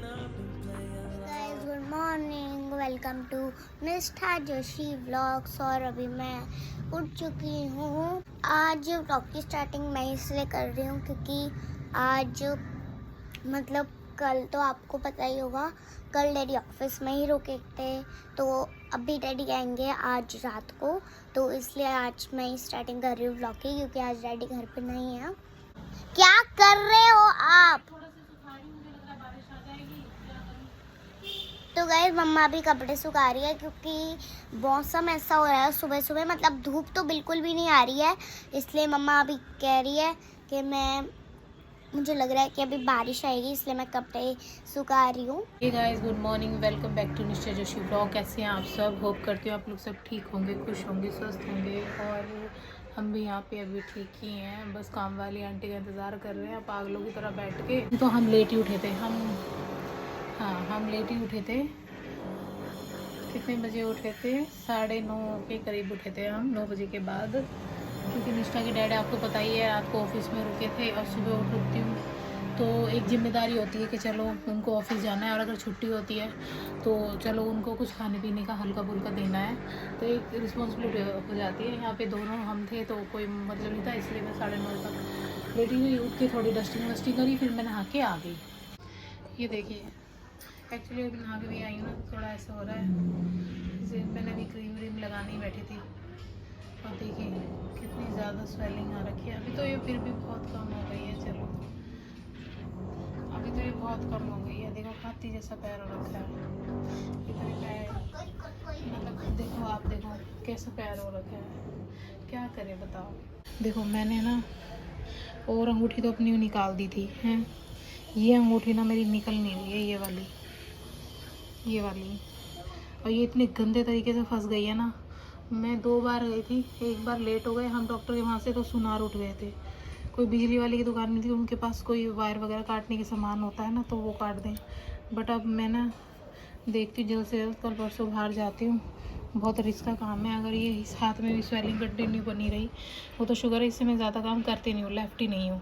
Guys good morning, welcome to Nishtha Joshi vlogs. और अभी मैं उठ चुकी हूँ। आज व्लॉग की स्टार्टिंग मैं इसलिए कर रही हूँ क्योंकि आज मतलब कल तो आपको पता ही होगा, कल डैडी ऑफिस में ही रुके थे, तो अभी डैडी आएंगे आज रात को, तो इसलिए आज मैं स्टार्टिंग कर रही हूँ व्लॉग की क्योंकि आज डैडी घर पे नहीं है। क्या कर रहे हो आप? तो गाइस मम्मा भी कपड़े सुखा रही है क्योंकि मौसम ऐसा हो रहा है सुबह सुबह, मतलब धूप तो बिल्कुल भी नहीं आ रही है, इसलिए मम्मा अभी कह रही है कि मुझे लग रहा है कि अभी बारिश आएगी, इसलिए मैं कपड़े सुखा रही हूँ। Hey guys, good morning, welcome back to Nishtha Joshi blog. कैसे हैं आप सब? होप करती हूँ आप लोग सब ठीक होंगे, खुश होंगे, स्वस्थ होंगे। और हम भी यहाँ पे अभी ठीक ही हैं, बस काम वाली आंटी का इंतज़ार कर रहे हैं पागलों की तरह बैठ के। तो हम लेट ही उठे थे, हम लेट ही उठे थे। कितने बजे उठे थे? 9:30 के करीब उठे थे हम, 9 बजे के बाद, क्योंकि निष्ठा के डैडी आपको पता ही है रात को ऑफिस में रुके थे और सुबह उठती हूँ तो एक जिम्मेदारी होती है कि चलो उनको ऑफिस जाना है, और अगर छुट्टी होती है तो चलो उनको कुछ खाने पीने का हल्का फुल्का देना है, तो एक रिस्पॉन्सिबिलिटी हो जाती है। यहाँ पे दोनों हम थे तो कोई मतलब नहीं था, इसलिए मैं 9:30 तक लेटी हुई, उठ के थोड़ी डस्टिंग वस्टिंग करी, फिर मैं नहा के आ गई। ये देखिए, एक्चुअली अभी नहा के भी आई हूँ ना, थोड़ा ऐसा हो रहा है जैसे मैंने अभी क्रीम व्रीम लगाने ही बैठी थी, और देखिए कितनी ज़्यादा स्वेलिंग आ रखी है। अभी तो ये फिर भी बहुत कम हो गई है, चलो अभी तो ये बहुत कम हो गई है। देखो हाथी जैसा पैर हो रखा है, इतने पैर, मतलब देखो, आप देखो कैसा पैर हो रखा है, क्या करे बताओ। देखो मैंने ना और अंगूठी तो अपनी निकाल दी थी, हैं ये अंगूठी ना मेरी निकल नहीं रही है, ये वाली, और ये इतने गंदे तरीके से फंस गई है ना। मैं 2 बार गई थी, एक बार लेट हो गए हम डॉक्टर के वहाँ से, तो सुनार उठ गए थे। कोई बिजली वाले की दुकान नहीं थी, उनके पास कोई वायर वगैरह काटने के सामान होता है ना, तो वो काट दें। बट अब मैं ना देखती हूँ जल्द से जल्द, कल परसों बाहर जाती हूँ, बहुत रिस्क का काम है। अगर ये इस हाथ में भी स्वेलिंग कंटिन्यू बनी रही, वो तो शुगर है, इससे मैं ज़्यादा काम करती नहीं हूँ, लेफ्ट ही नहीं हूँ,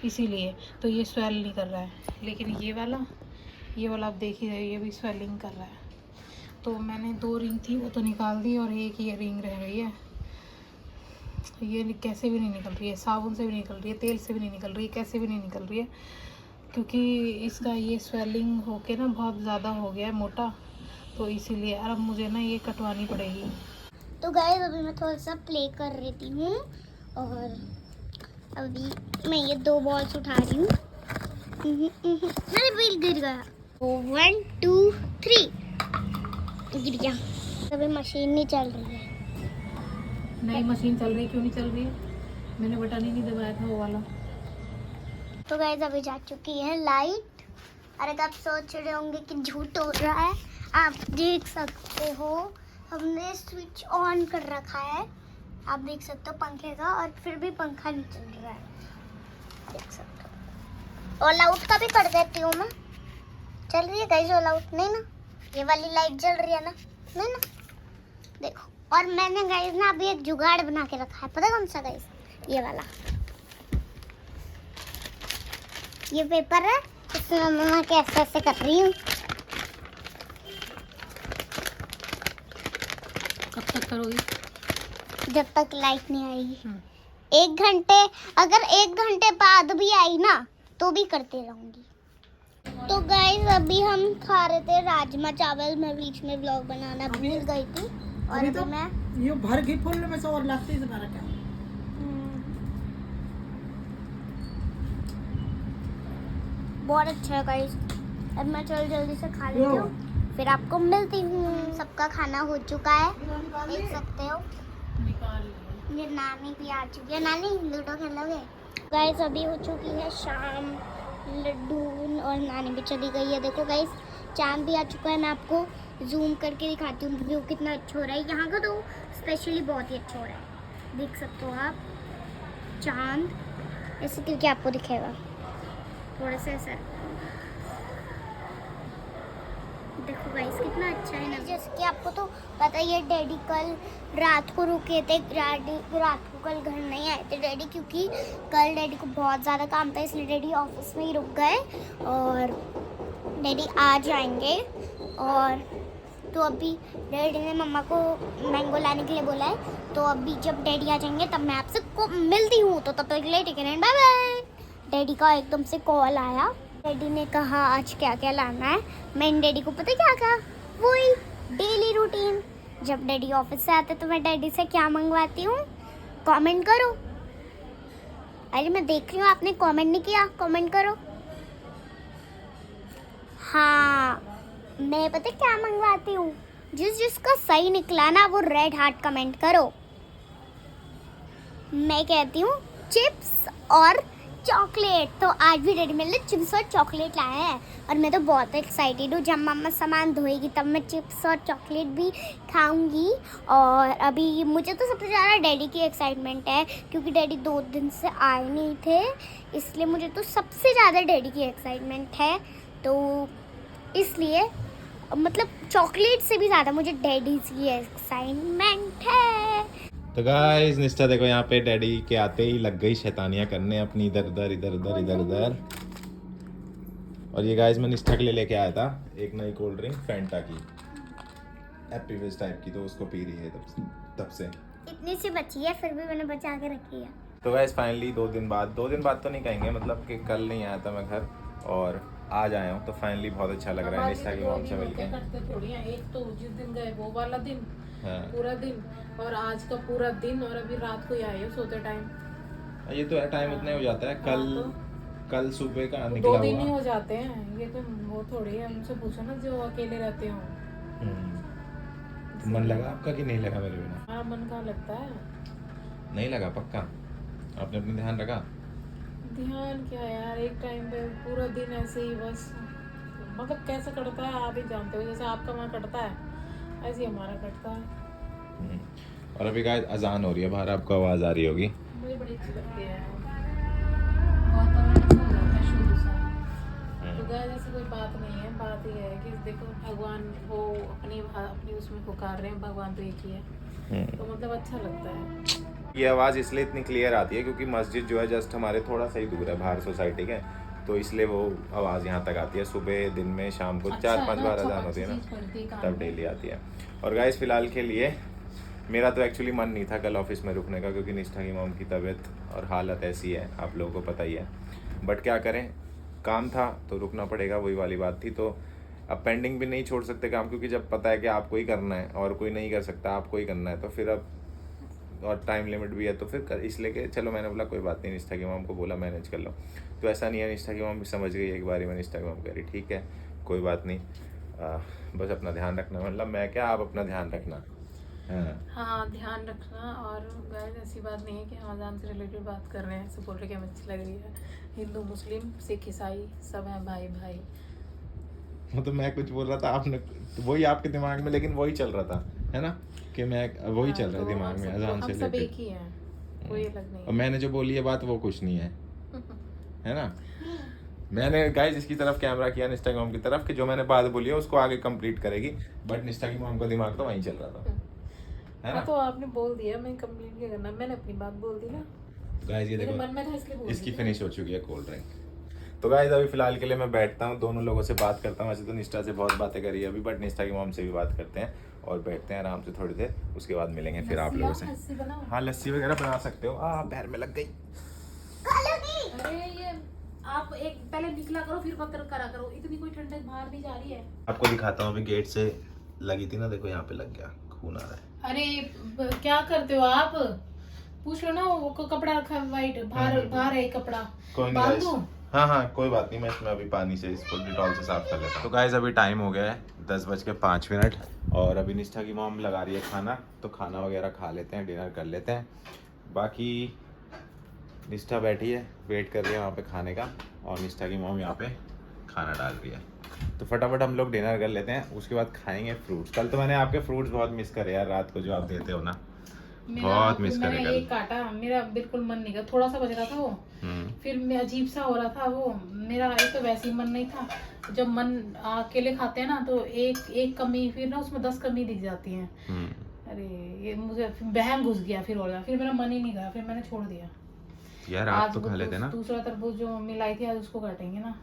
इसीलिए तो ये स्वेल नहीं कर रहा है। लेकिन ये वाला आप देख ही रहे, ये भी स्वेलिंग कर रहा है। तो मैंने 2 रिंग थी वो तो निकाल दी, और एक ये रिंग रह गई है, ये कैसे भी नहीं निकल रही है, साबुन से भी नहीं निकल रही है, तेल से भी नहीं निकल रही है, कैसे भी नहीं निकल रही है, क्योंकि इसका ये स्वेलिंग होके ना बहुत ज़्यादा हो गया है मोटा, तो इसीलिए अब मुझे ना ये कटवानी पड़ेगी। तो गाइस अभी मैं थोड़ा सा प्ले कर रही हूँ, और अभी मैं ये 2 बॉल्स उठा रही हूँ। मेरे बिल गिर गया। 1 2 3 गिर गया। अभी मशीन नहीं चल रही है। नई मशीन चल रही, क्यों नहीं चल रही है? मैंने बटन ही नहीं दबाया था वो वाला। तो गाइस अभी जा चुकी है लाइट। अरे आप सोच रहे होंगे कि झूठ हो रहा है, आप देख सकते हो हमने स्विच ऑन कर रखा है, आप देख सकते हो पंखे का, और फिर भी पंखा नहीं चल रहा है, देख सकते हो। ऑल आउट का भी कर देती हूँ मैं, चल रही है गाइस ऑल आउट? नहीं ना, ये वाली लाइट जल रही है ना, नहीं ना, देखो। और मैंने गाइस ना अभी एक जुगाड़ बना के रखा है, पता कौन सा गाइस? ये वाला, ये पेपर है, इसमें मैं कैसे ऐसे कर रही हूँ। कब तक करोगी? जब तक लाइट नहीं आएगी। 1 घंटे, अगर 1 घंटे बाद भी आई ना तो भी करते रहूंगी। तो गाइस अभी हम खा रहे थे राजमा चावल, मैं बीच में व्लॉग बनाना भूल गई थी, और अभी तो मैं ये भर के फूल में से और लाती से भरा क्या? बहुत अच्छा है गाइस। अब मैं जल्दी से खा लेती हूँ, फिर आपको मिलती हूँ। सबका खाना हो चुका है, देख सकते हो। ये नानी भी आ चुकी है। नानी लूडो खेलोगे? गाइस अभी हो चुकी है शाम, लड्डू और नानी भी चली गई है। देखो गाइस चांद भी आ चुका है, मैं आपको जूम करके दिखाती हूँ व्यू कितना अच्छा हो रहा है यहाँ का, तो स्पेशली बहुत ही अच्छा हो रहा है, देख सकते हो आप चांद ऐसे करके आपको दिखेगा थोड़ा सा ऐसा। देखो गाइस कितना अच्छा है ना। जैसे कि आपको तो पता ही है, डैडी कल रात को रुके थे, रात को कल घर नहीं आए थे डैडी, क्योंकि कल डैडी को बहुत ज़्यादा काम था, इसलिए डैडी ऑफिस में ही रुक गए। और डैडी आ जाएंगे। और तो अभी डैडी ने मम्मा को मैंगो लाने के लिए बोला है, तो अभी जब डैडी आ जाएंगे तब मैं आपसे को मिलती हूँ। तो तब तक के लिए take care and bye bye. Daddy का एकदम से कॉल आया। डैडी ने कहा आज क्या क्या लाना है। मैंने डैडी को पता क्या कहा, वही डेली रूटीन। जब डैडी ऑफिस से आते तो मैं डैडी से क्या मंगवाती हूँ, कमेंट करो। अरे मैं देख रही हूँ आपने कमेंट नहीं किया, कमेंट करो। हाँ, मैं पता क्या मंगवाती हूँ, जिसका सही निकला ना वो रेड हार्ट कमेंट करो। मैं कहती हूँ चिप्स और चॉकलेट। तो आज भी डैडी मेरे लिए चिप्स और चॉकलेट लाए हैं और मैं तो बहुत एक्साइटेड हूँ। जब मम्मा सामान धोएगी तब मैं चिप्स और चॉकलेट भी खाऊंगी। और अभी मुझे तो सबसे ज़्यादा डैडी की एक्साइटमेंट है, क्योंकि डैडी 2 दिन से आए नहीं थे, इसलिए मुझे तो सबसे ज़्यादा डैडी की एक्साइटमेंट है। तो इसलिए मतलब चॉकलेट से भी ज़्यादा मुझे डैडी की एक्साइटमेंट है। तो गाइस निष्ठा देखो यहाँ पे डैडी के आते ही लग गई शैतानियाँ करने अपनी, इधर उधर। और ये गाइस मैं निष्ठा के लिए लेके आया था एक नई कोल्ड ड्रिंक फैंटा की, हैप्पी फिज टाइप की, तो उसको पी रही है तब से। इतनी सी बची है फिर भी मैंने बचा के रखी है। तो गाइस फाइनली 2 दिन बाद तो नहीं कहेंगे, मतलब कि कल नहीं आया था मैं घर और आज आया हूँ, तो फाइनली बहुत अच्छा लग रहा है निष्ठा की मॉम से मिलके। एक तो जिस दिन गए वो वाला दिन, हाँ। पूरा दिन, और आज का पूरा दिन, और अभी रात को ही आए हो सोते टाइम। ये तो है, टाइम उतना ही हो जाता है। कल सुबह का 2 निकला दिन ही हुआ। हो जाते हैं, ये तो वो थोड़ी है। उनसे पूछो ना जो अकेले रहते हो। तो मन लगा आपका कि नहीं लगा मेरे बिना? हाँ, मन कहाँ लगता है। नहीं लगा पक्का? आपने अपनी ध्यान रखा? ध्यान क्या यार, एक टाइम पे पूरा दिन ऐसे ही बस, मतलब कैसे कटता है आप ही जानते हो। जैसे आपका वहाँ कटता है ऐसे ही हमारा कटता है। और अभी गाइस अजान हो रही है बाहर, आपको आवाज आ रही होगी। मुझे बड़ी अच्छी लगती है, बहुत अच्छा लगता है शुरू से। तो गाइस ऐसी कोई बात नहीं है, बात ये है कि देखो भगवान वो अपनी उसमें पुकार रहे हैं, भगवान तो एक ही है, तो मतलब अच्छा लगता है। ये आवाज़ इसलिए इतनी क्लियर आती है क्योंकि मस्जिद जो है जस्ट हमारे थोड़ा सा ही दूर है बाहर सोसाइटी के, तो इसलिए वो आवाज़ यहाँ तक आती है। सुबह दिन में शाम को 4-5 बार अजान होती है ना, तब डेली आती है। और गाइस फिलहाल के लिए मेरा तो एक्चुअली मन नहीं था कल ऑफिस में रुकने का, क्योंकि निष्ठा की मॉम की तबीयत और हालत ऐसी है, आप लोगों को पता ही है। बट क्या करें, काम था तो रुकना पड़ेगा, वही वाली बात थी। तो अब पेंडिंग भी नहीं छोड़ सकते काम, क्योंकि जब पता है कि आपको ही करना है और कोई नहीं कर सकता, आपको ही करना है, तो फिर अब और टाइम लिमिट भी है, तो फिर इसलिए कि चलो मैंने बोला कोई बात नहीं, निष्ठा की मॉम को बोला मैनेज कर लो। तो ऐसा नहीं है, निष्ठा की मॉम भी समझ गई एक बारी में। निष्ठा की मॉम कह रही ठीक है कोई बात नहीं, बस अपना ध्यान रखना। मतलब मैं क्या, आप अपना ध्यान रखना। हाँ, ध्यान रखना। और गाइस ऐसी बात नहीं है कि हम अजान से रिलेटेड बात कर रहे हैं, सब बोल रहे कि हमें अच्छी लग रही है। हिंदू मुस्लिम सिख ईसाई सब है भाई भाई। तो मैं कुछ बोल रहा था, आपने वही आपके दिमाग में, लेकिन वही चल रहा था है ना, कि मैं वही चल रहा है दिमाग में अजान से सब एक रिलेटेड। ही है, कोई अलग नहीं और मैंने जो बोली है बात वो कुछ नहीं है, है ना। मैंने गाइस इसकी तरफ कैमरा किया निष्ठा की मॉम की तरफ, कि जो मैंने बात बोली है उसको आगे कंप्लीट करेगी, बट निष्ठा की मॉम का दिमाग तो वहीं चल रहा था, है ना। तो आपने बोल दिया, मैं कंप्लीट क्या करना, मैंने अपनी बात बोल दी ना। गाइस ये मेरे देखो मन में था इसलिए बोल इसकी दी। फिनिश हो चुकी है कोल्ड ड्रिंक। तो गाइस अभी फिलहाल के लिए मैं बैठता हूँ, दोनों लोगों से बात करता हूँ। वैसे तो निष्ठा से बहुत बातें करी अभी, बट निष्ठा की मॉम से भी बात करते हैं और बैठते हैं आराम से थोड़ी देर, उसके बाद मिलेंगे फिर आप लोगों से। लस्सी बनाओ। हाँ लस्सी वगैरह बना सकते हो। पैर में लग गई। अरे ये आप एक पहले निकला करो फिर पत्थर करा करो, इतनी कोई ठंडक बाहर नहीं जा रही है। आपको दिखाता हूँ, अभी गेट से लगी थी ना, देखो यहाँ पे लग गया, खून आ रहा है। अरे क्या करते हो आप, पूछ लो ना, वो कपड़ा रखा है वाइट, बाहर है कपड़ा, कोई नहीं बांध guys। दूं? हाँ कोई बात नहीं, मैं इसमें अभी पानी से इसको डिटॉल से साफ कर लेता हूँ। तो गाइस अभी टाइम हो गया है 10:05 और अभी निष्ठा की मॉम लगा रही है खाना, तो खाना वगैरह खा लेते हैं, डिनर कर लेते हैं। बाकी निष्ठा बैठी है, वेट कर रही है वहाँ पे खाने का, और निष्ठा की मॉम यहाँ पे खाना डाल रही है। तो फटाफट हम लोग डिनर कर लेते हैं, उसके बाद खाएंगे फ्रूट्स। कल तो मैंने आपके फ्रूट्स बहुत मिस करे यार, रात को जो आप देते हो ना, बहुत मिस करे मैंने कल। एक काटा, मेरा बिल्कुल मन नहीं कर, थोड़ा सा बच रहा था वो, फिर मैं अजीब सा हो रहा था वो, मेरा एक तो वैसे ही मन नहीं था। जब मन अकेले खाते हैं ना तो एक कमी, फिर ना उसमें 10 कमी दिख जाती हैं। अरे ये मुझे बहम घुस गया, फिर हो गया, फिर मेरा मन ही नहीं करा, फिर मैंने छोड़ दिया। यार आप तो खा लेते ना। दूसरा तरबूज जो मिलाई थी आज उसको काटेंगे ना,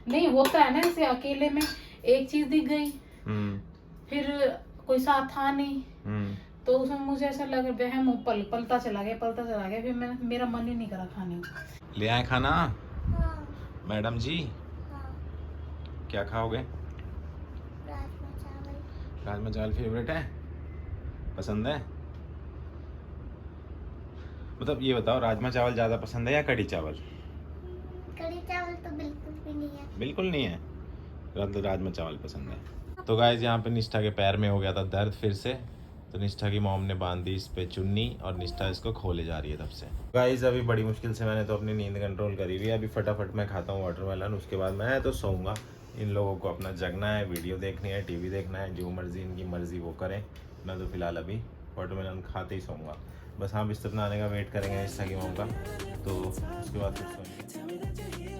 नहीं होता है ना, जैसे अकेले में एक चीज दिख गई, फिर कोई साथ था नहीं, तो उसमें मुझे ऐसा लगा वहम पलता चला गया, फिर मेरा मन ही नहीं करा खाने को। ले आए खाना हाँ, मैडम जी? हाँ, क्या खाओगे? राजमा चावल। राजमा चावल फेवरेट है, पसंद है? मतलब ये बताओ, राजमा चावल ज़्यादा पसंद है या कढ़ी चावल? कढ़ी चावल तो बिल्कुल भी नहीं है। बिल्कुल नहीं है, तो राजमा चावल पसंद है। तो गाइस यहाँ पे निष्ठा के पैर में हो गया था दर्द फिर से, तो निष्ठा की मॉम ने बांध दी इस पे चुन्नी और निष्ठा इसको खोले जा रही है तब से। गाइस अभी बड़ी मुश्किल से मैंने तो अपनी नींद कंट्रोल करी हुई है। अभी फटाफट मैं खाता हूँ वाटरमेलन, उसके बाद मैं तो सोऊंगा। इन लोगों को अपना जगना है, वीडियो देखनी है, टीवी देखना है, जो मर्जी इनकी मर्जी वो करें। मैं तो फिलहाल अभी वाटरमेलन खाते ही सोऊंगा। बस हाँ, बिस्तर बनाने का वेट करेंगे निष्ठा की मॉम का, तो उसके बाद फिर सोएंगे।